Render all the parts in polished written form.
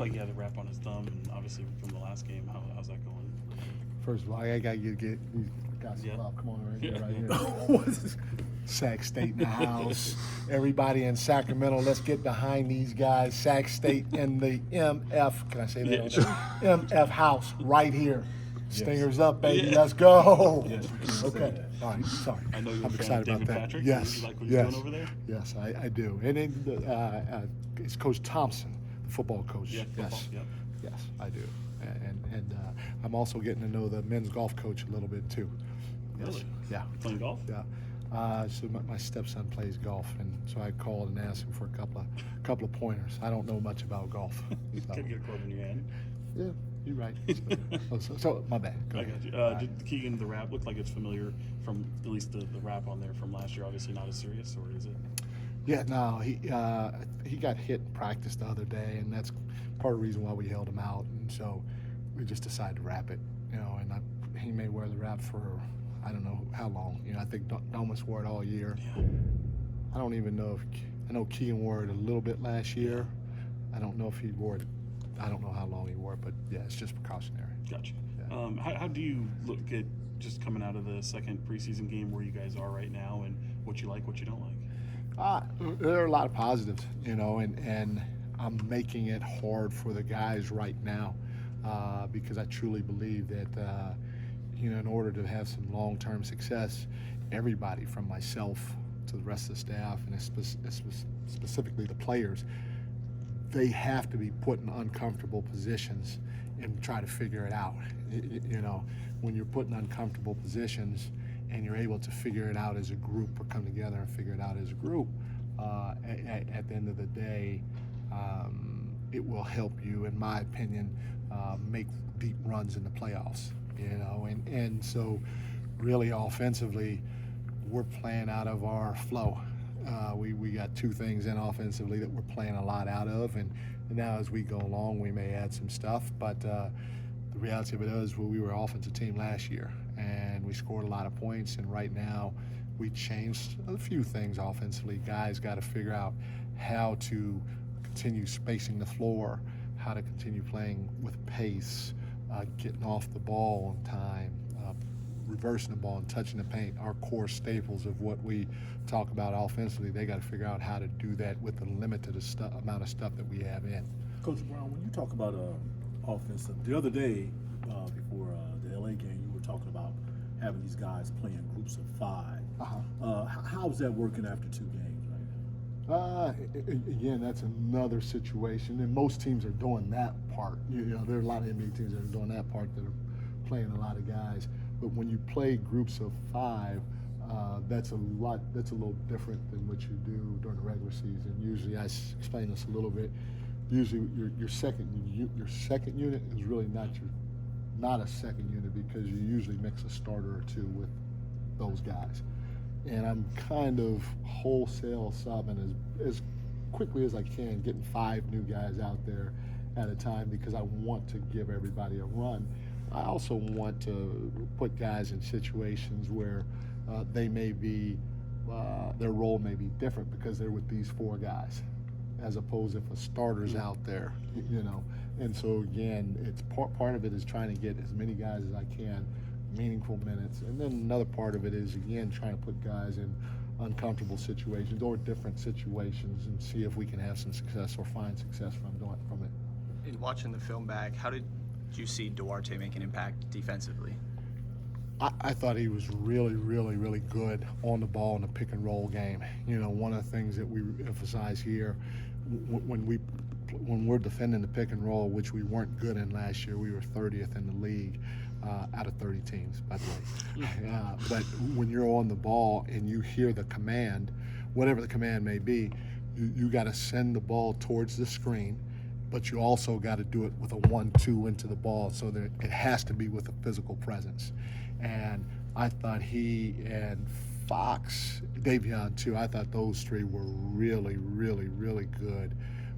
Like he had a wrap on his thumb, and obviously from the last game, how's that going? First of all, I got you to get these guys. Yeah. Come on, right Yeah. here, right here. What is this? Sac State in the house. Everybody in Sacramento, let's get behind these guys. Sac State in the MF. Can I say that? Yeah, sure. MF house right here. Yes. Stingers up, baby. Yeah. Let's go. Yes, you can say Okay. that. All right. Sorry. I know you're I'm a fan excited of David about that. Patrick. Yes. You like what he's yes. doing over there? Yes, I do. And then it's Coach Thompson, the football coach. Yeah, football, Yes. yep. Yes, I do. And I'm also getting to know the men's golf coach a little bit too. Yes. Really? Yeah. Playing golf? Yeah. So my stepson plays golf, and so I called and asked him for a couple of pointers. I don't know much about golf. You So, could get a club in your hand. yeah, you're right. So my bad. Go I ahead. got you. All right. Did Keegan the rap look like it's familiar from at least the rap on there from last year? Obviously not as serious, or is it? Yeah, no, he got hit in practice the other day, and that's part of the reason why we held him out. And so we just decided to wrap it, and he may wear the wrap for I don't know how long. I think Domus wore it all year. Yeah. I don't even know I know Keegan wore it a little bit last year. I don't know if he wore it. I don't know how long he wore it, but yeah, it's just precautionary. Gotcha. Yeah. How do you look at just coming out of the second preseason game where you guys are right now, and what you like, what you don't like? There are a lot of positives, and I'm making it hard for the guys right now because I truly believe that, in order to have some long-term success, everybody from myself to the rest of the staff, and specifically the players, they have to be put in uncomfortable positions and try to figure it out. When you're put in uncomfortable positions and you're able to figure it out as a group or come together and figure it out as a group, at the end of the day, it will help you, in my opinion, make deep runs in the playoffs. And so really offensively, we're playing out of our flow. We got two things in offensively that we're playing a lot out of, and now as we go along, we may add some stuff. But the reality of it is, we were an offensive team last year, and we scored a lot of points. And right now, we changed a few things offensively. Guys got to figure out how to continue spacing the floor, how to continue playing with pace, getting off the ball on time, reversing the ball and touching the paint, our core staples of what we talk about offensively. They got to figure out how to do that with the limited amount of stuff that we have in. Coach Brown, when you talk about offensive, the other day before the LA game, you were talking about having these guys playing groups of 5. How's that working after 2 games right now? Again, that's another situation, and most teams are doing that part. There are a lot of NBA teams that are doing that part, that are playing a lot of guys. But when you play groups of 5, that's a little different than what you do during the regular season. Usually, I explain this a little bit. Usually, your second unit is really not a second unit, because you usually mix a starter or two with those guys. And I'm kind of wholesale subbing as quickly as I can, getting 5 new guys out there at a time, because I want to give everybody a run. I also want to put guys in situations where they may be, their role may be different because they're with these 4 guys, as opposed if a starter's out there, And so again, it's part of it is trying to get as many guys as I can, meaningful minutes, and then another part of it is again trying to put guys in uncomfortable situations or different situations and see if we can have some success or find success from it. In watching the film back, how did you see Duarte make an impact defensively? I thought he was really, really, really good on the ball in the pick and roll game. One of the things that we emphasize here, when we're defending the pick and roll, which we weren't good in last year, we were 30th in the league out of 30 teams, by the way. But when you're on the ball and you hear the command, whatever the command may be, you got to send the ball towards the screen, but you also got to do it with a 1-2 into the ball, so that it has to be with a physical presence. And I thought he and Fox, Davion too, I thought those 3 were really, really, really good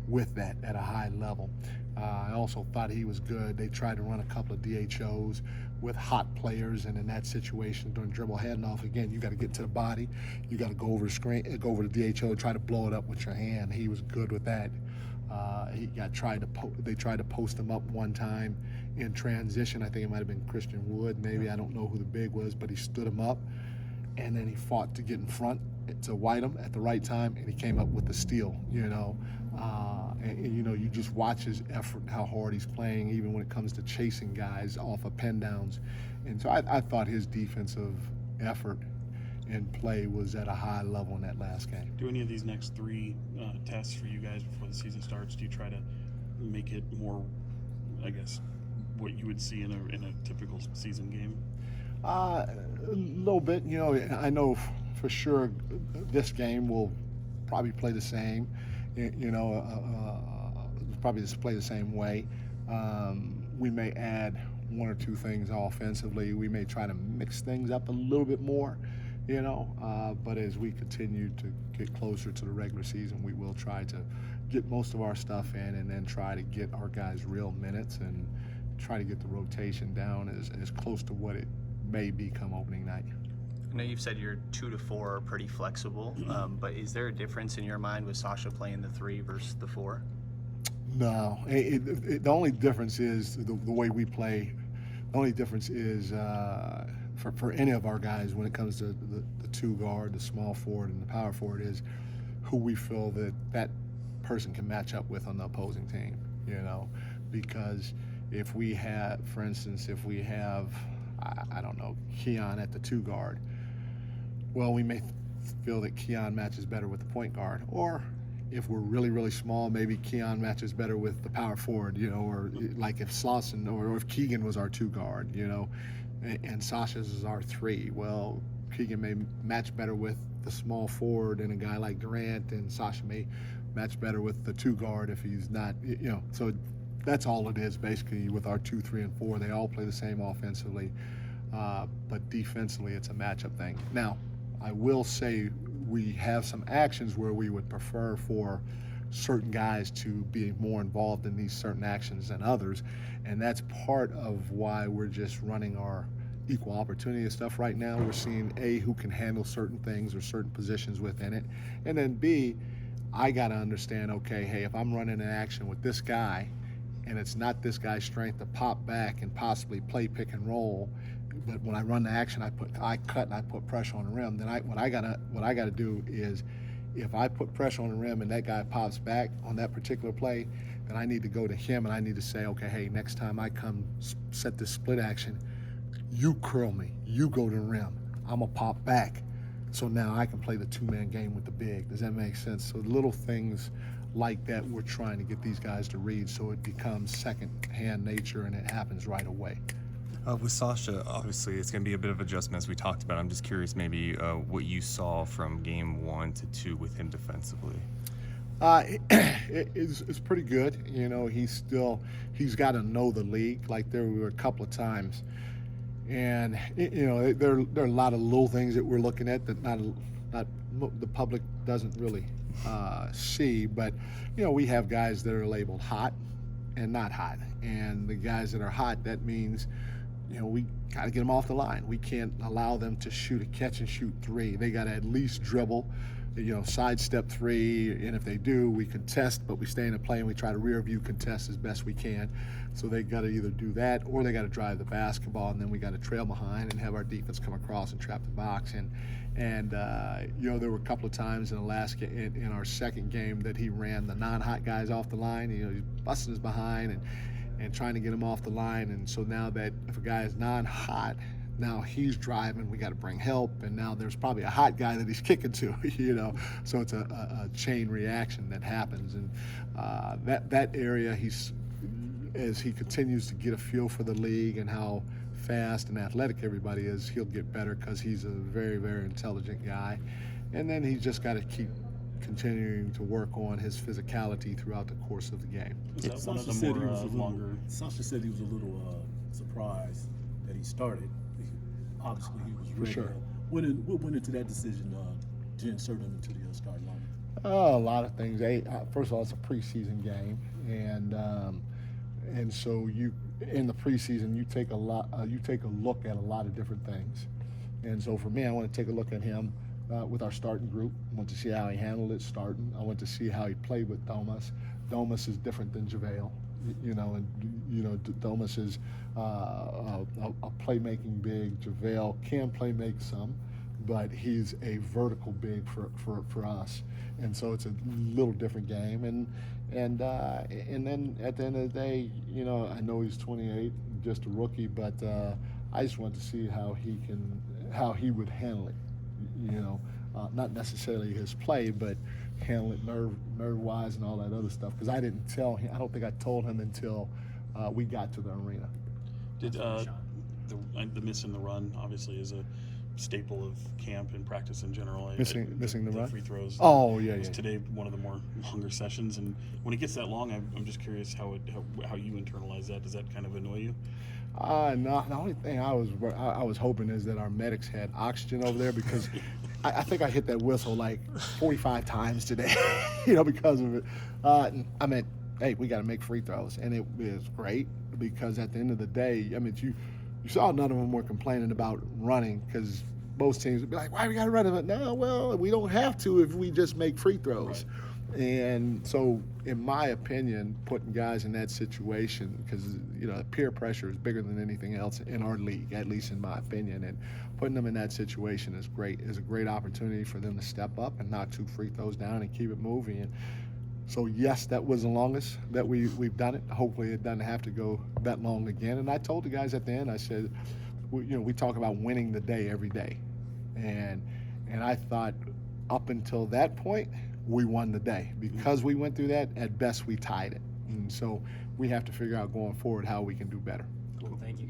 with that at a high level. I also thought he was good. They tried to run a couple of DHOs with hot players, and in that situation, during dribble handoff, again, you got to get to the body. You got to go over the screen, go over the DHO, and try to blow it up with your hand. He was good with that. He got they tried to post him up one time in transition. I think it might have been Christian Wood, maybe. I don't know who the big was, but he stood him up, and then he fought to get in front to white him at the right time, and he came up with the steal. And you just watch his effort, how hard he's playing, even when it comes to chasing guys off of pen downs. And so I thought his defensive effort and play was at a high level in that last game. Do any of these next 3 tests for you guys before the season starts, do you try to make it more, I guess, what you would see in a typical season game? A little bit. I know for sure this game will probably play the same. Probably just play the same way. We may add 1 or 2 things offensively. We may try to mix things up a little bit more. But as we continue to get closer to the regular season, we will try to get most of our stuff in and then try to get our guys real minutes and try to get the rotation down as close to what it may be come opening night. I know you've said your 2 to 4 are pretty flexible, but is there a difference in your mind with Sasha playing the 3 versus the 4? No. The only difference is the way we play. The only difference is for any of our guys when it comes to the 2 guard, the small forward, and the power forward is who we feel that person can match up with on the opposing team, because if we have, for instance, I don't know, Keon at the 2 guard, well, we may feel that Keon matches better with the point guard, or if we're really, really small, maybe Keon matches better with the power forward, or like if Slauson or if Keegan was our 2 guard, and Sasha's is our 3. Well, Keegan may match better with the small forward and a guy like Durant, and Sasha may match better with the 2 guard if he's not, So that's all it is basically with our 2, 3, and 4. They all play the same offensively, but defensively it's a matchup thing. Now, I will say we have some actions where we would prefer for certain guys to be more involved in these certain actions than others, and that's part of why we're just running our equal opportunity and stuff right now. We're seeing A, who can handle certain things or certain positions within it, and then B, I got to understand, okay, hey, if I'm running an action with this guy and it's not this guy's strength to pop back and possibly play pick and roll, but when I run the action, I cut and I put pressure on the rim. Then what I gotta do is, if I put pressure on the rim and that guy pops back on that particular play, then I need to go to him and I need to say, okay, hey, next time I come set this split action, you curl me, you go to the rim, I'm gonna pop back. So now I can play the 2-man game with the big. Does that make sense? So little things like that we're trying to get these guys to read so it becomes second-hand nature and it happens right away. With Sasha, obviously, it's going to be a bit of adjustment as we talked about. I'm just curious maybe what you saw from game 1 to 2 with him defensively. It's pretty good. He's got to know the league. Like there were a couple of times. And, there are a lot of little things that we're looking at that not the public doesn't really see. But, we have guys that are labeled hot and not hot. And the guys that are hot, that means we got to get them off the line. We can't allow them to shoot a catch and shoot 3. They got to at least dribble, sidestep 3. And if they do, we contest, but we stay in the play and we try to rear view contest as best we can. So they got to either do that or they got to drive the basketball, and then we got to trail behind and have our defense come across and trap the box. And there were a couple of times in our second game that he ran the non-hot guys off the line. He's busting us behind and trying to get him off the line. And so now that if a guy is non-hot, now he's driving, we got to bring help, and now there's probably a hot guy that he's kicking to, So it's a chain reaction that happens. And that area, as he continues to get a feel for the league and how fast and athletic everybody is, he'll get better because he's a very, very intelligent guy. And then he's just got to keep continuing to work on his physicality throughout the course of the game. Is that one of the more longer? Sasha said he was a little surprised that he started. Obviously, he was ready. For sure. What went into that decision to insert him into the starting lineup? Oh, a lot of things. First of all, it's a preseason game, and so in the preseason you take a look at a lot of different things. And so for me, I want to take a look at him with our starting group. I want to see how he handled it starting. I want to see how he played with Thomas Domas is different than JaVale. And Domas is a playmaking big. JaVale can play make some, but he's a vertical big for us, and so it's a little different game. And then at the end of the day, I know he's 28, just a rookie, but I just want to see how he would handle it. Not necessarily his play, but handle it nerve-wise and all that other stuff. Because I didn't tell him. I don't think I told him until we got to the arena. Did the miss in the run obviously is a staple of camp and practice in general. Missing the run? Free throws. Oh, yeah. Today one of the more longer sessions, and when it gets that long, I'm just curious how you internalize that. Does that kind of annoy you? No. The only thing I was hoping is that our medics had oxygen over there, because I think I hit that whistle like 45 times today, because of it. I mean, hey, we got to make free throws, and it was great because at the end of the day, I mean, you saw none of them were complaining about running, because most teams would be like, why we got to run? But no, well, we don't have to if we just make free throws. Right. And so, in my opinion, putting guys in that situation, because peer pressure is bigger than anything else in our league, at least in my opinion, and putting them in that situation is a great opportunity for them to step up and knock 2 free throws down and keep it moving. And so yes, that was the longest that we've done it. Hopefully, it doesn't have to go that long again. And I told the guys at the end, I said, we talk about winning the day every day, and I thought up until that point, we won the day. Because we went through that, at best we tied it. And so we have to figure out going forward how we can do better. Cool. Thank you.